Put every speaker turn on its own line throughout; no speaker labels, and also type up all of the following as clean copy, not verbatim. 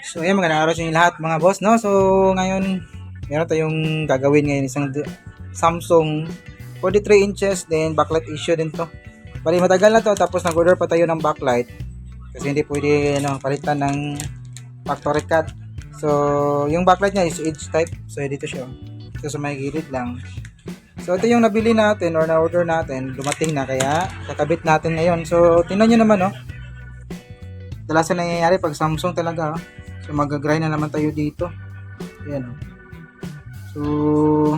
So ayan, magandang araw sa inyo lahat mga boss, no? So ngayon, meron tayong gagawin ngayon, isang Samsung 43 inches, then backlight issue din to. Bali matagal na to, tapos nag-order pa tayo ng backlight kasi hindi pwede palitan ng factory cut. So yung backlight niya is edge type, so dito siya. Ito sa may gilid lang. So ito yung nabili natin or na-order natin, dumating na, kaya kakabit natin ngayon. So tingnan nyo naman, no? Dalasan nangyayari pag Samsung talaga, oh. So mag-grind na naman tayo dito. Ayan, oh. So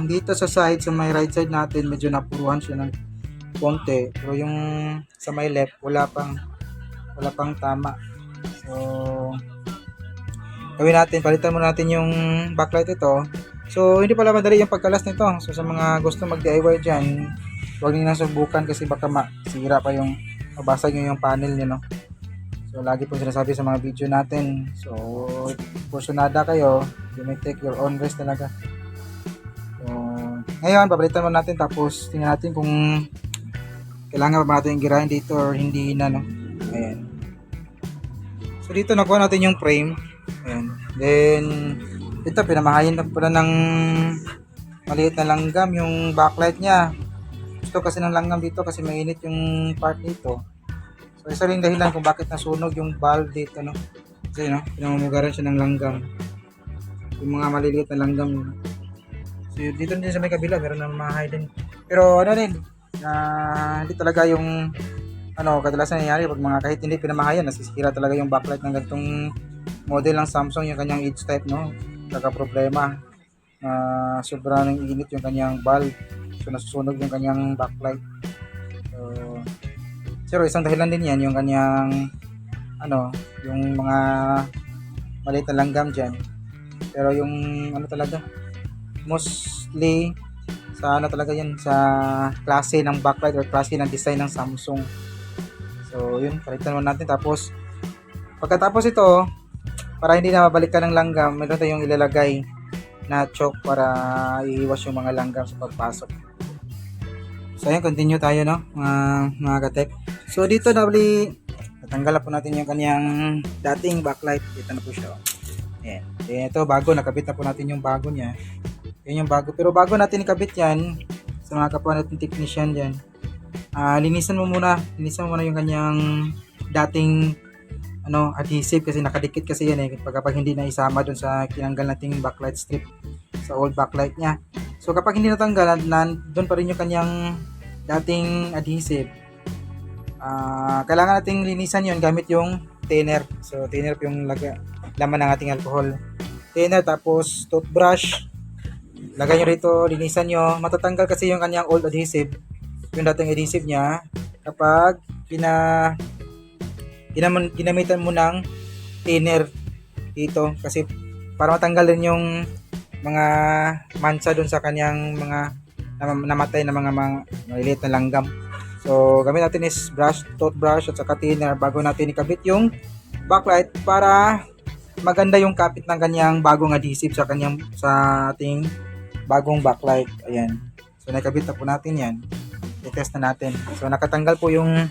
dito sa side, sa may right side natin, medyo napuruhan siya ng konti. Pero yung sa may left, wala pang tama. So gawin natin, palitan muna natin yung backlight ito. So hindi pala madali yung pagkalas nito. So sa mga gusto mag-DIY dyan, huwag niyo na subukan kasi baka masira pa yung mabasag yung panel niyo, no? So lagi po sinasabi sa mga video natin. So porsyonada kayo, you may take your own risk talaga. So ngayon, papalitan mo natin, tapos tingnan natin kung kailangan pa ba natin i-grind dito or hindi na, no? Ayan. So dito nakuha natin yung frame. Ayan. Then ito, pinamahayin na pala ng maliit na langgam yung backlight niya. Gusto kasi ng langgam dito kasi mainit yung part dito. So isa rin dahilan kung bakit nasunog yung valve dito, no? Kasi pinamumugaran siya ng langgam. Yung mga maliliit na langgam. So dito din sa may kabila, meron na mahay din. Pero hindi talaga yung kadalasan nangyayari pag mga kahit hindi pinamahayan, nasisira talaga yung backlight ng ganitong model ng Samsung, yung kanyang edge type, no? Problema. Sobrang init yung kanyang valve. So nasusunog yung kanyang backlight. Pero isang dahilan din yan, yung kanyang yung mga maliit na langgam dyan. Pero yung talaga, mostly sa talaga yan, sa klase ng backlight or klase ng design ng Samsung. So yun, palitan mo natin. Tapos pagkatapos ito, para hindi na mabalikan ng langgam, meron tayong ilalagay na chalk para iiwas yung mga langgam sa pagpasok. So ayan, continue tayo, no, mga katek. So dito natanggal po natin yung kanyang dating backlight. Dito na po siya. Ayan. Ito bago, nakabit na po natin yung bago niya. Yan yung bago. Pero bago natin ikabit yan, sa mga kapwa natin technician dyan, linisan mo muna yung kanyang dating adhesive, kasi nakadikit kasi yan kapag hindi na isama dun sa tinanggal nating backlight strip sa old backlight niya. So kapag hindi natanggal, doon pa rin yung kanyang dating adhesive. Kailangan nating linisan yon gamit yung thinner. So thinner yung laman ng ating alcohol. Thinner, tapos toothbrush. Lagay nyo rito, linisan nyo. Matatanggal kasi yung kanyang old adhesive, yung dating adhesive niya, kapag ginamitan mo ng thinner dito, kasi para matanggal din yung mga mansa dun sa kanyang mga namatay na mga maliliit na langgam. So gamit natin is toothbrush at saka thinner bago natin ikabit yung backlight para maganda yung kapit ng kanyang bagong adhesive sa ating bagong backlight. Ayan. So nakabit na po natin yan. I-test na natin. So nakatanggal po yung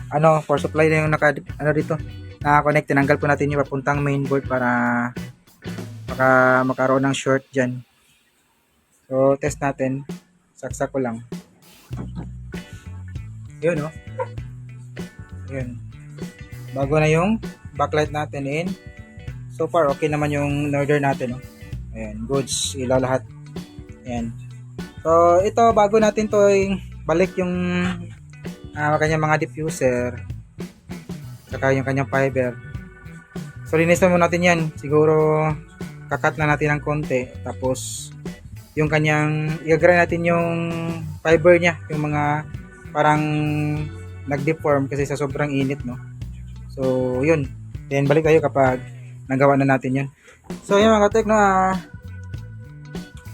power supply na yung dito naka-connect. Tinanggal po natin yung papuntang mainboard para makaroon ng short dyan. So test natin. Saksak ko lang. Yun, no? Yun. Bago na yung backlight natin in. So far, okay naman yung order natin, no? Ayan, goods, ilaw lahat. Ayan. So ito, bago natin to balik yung kanyang mga diffuser saka yung kanyang fiber. So linisan mo natin yan. Siguro kakat na natin ng konti, tapos yung kanyang i-grind natin yung fiber niya, yung mga parang nag-deform kasi sa sobrang init, no? So yun, then balik tayo kapag nagawa na natin yan. So yun mga katek,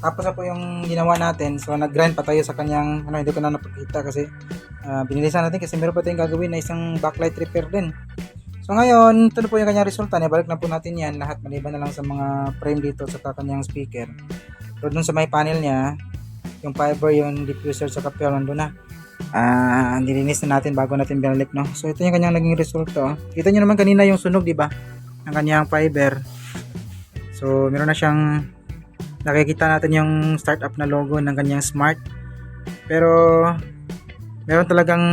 tapos na po yung ginawa natin. So nag-grind pa tayo sa kanyang hindi ko na napakita kasi binilisan natin kasi meron pa tayong gagawin na isang backlight repair din. So ngayon, ito na po yung kanyang resulta. Balik na po natin yan lahat, maliban na lang sa mga frame dito sa kanyang speaker. So dun sa may panel niya, yung fiber, yung diffuser sa kapel, nandun na. Nilinis na natin bago natin binalik, no? So ito yung kanyang naging resulta. Kita nyo naman kanina yung sunog, di ba? Ang kanyang fiber. So meron na siyang, nakikita natin yung startup na logo ng kanyang Smart. Pero meron talagang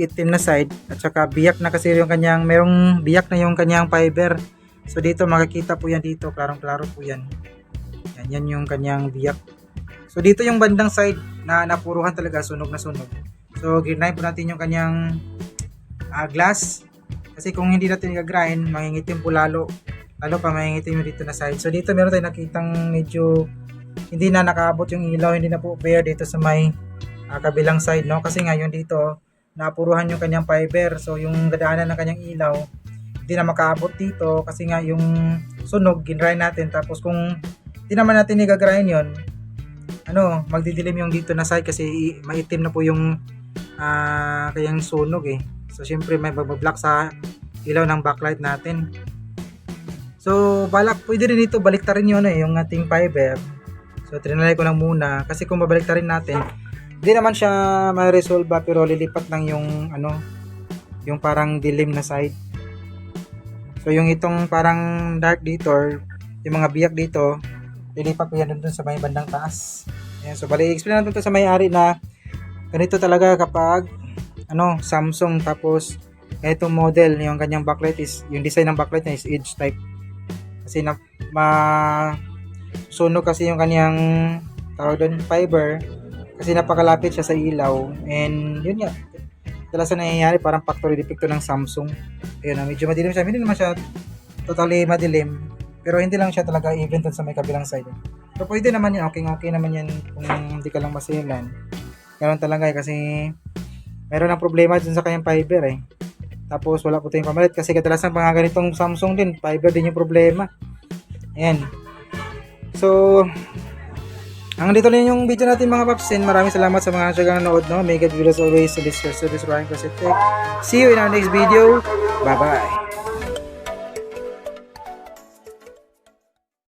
itim na side at saka biyak na kasi yung kanyang, merong biyak na yung kanyang fiber. So dito makikita po yan dito, klarong-klaro po yan. Yan yung kanyang biyak. So dito yung bandang side na napuruhan talaga, sunog na sunog. So grind po natin yung kanyang glass. Kasi kung hindi natin i-grind, mangingitim po lalo pa mangingitim yung dito na side. So dito meron tayong nakitang medyo hindi na nakaabot yung ilaw, hindi na po bare dito sa may kabilang side, no? Kasi ngayon dito napuruhan yung kanyang fiber. So yung dadaanan ng kanyang ilaw hindi na makaabot dito kasi nga yung sunog ginrind natin. Tapos kung hindi naman natin i-grind yon, magdidilim yung dito na side kasi maitim na po yung kayang sunog eh. So syempre may magbablock sa ilaw ng backlight natin. So pwede rin dito baliktarin yun yung ating fiber. So trinalay ko lang muna kasi kung babaliktarin natin, hindi naman siya ma-resolve pero lilipat lang yung yung parang dilim na side. So yung itong parang dark dito or yung mga biyak dito, lilipat ko yan dun sa may bandang taas. Ayan, so bali explain natin to sa may-ari na ganito talaga kapag Samsung, tapos itong model, yung kanyang backlight is, yung design ng backlight niya is edge type. Kasi sunog kasi yung kanyang tawag doon fiber kasi napakalapit siya sa ilaw, and yun nga talasan nangyayari, parang factory defect ng Samsung. Ayun, medyo madilim siya, hindi naman siya totally madilim pero hindi lang siya talaga even dun sa may kabilang side. So pwede naman yan, okay naman yan kung hindi ka lang masilan. Ganun talaga kasi meron ng problema dun sa kanyang fiber eh. Tapos wala po tayong pamalit kasi kadalasan mga ganitong Samsung din, fiber din yung problema. Ayan. So hanggang dito lang yung video natin mga papsin. Maraming salamat sa mga nagsagang nanood, no? May God bless always. So this is Ryan Cosette. See you in our next video. Bye bye.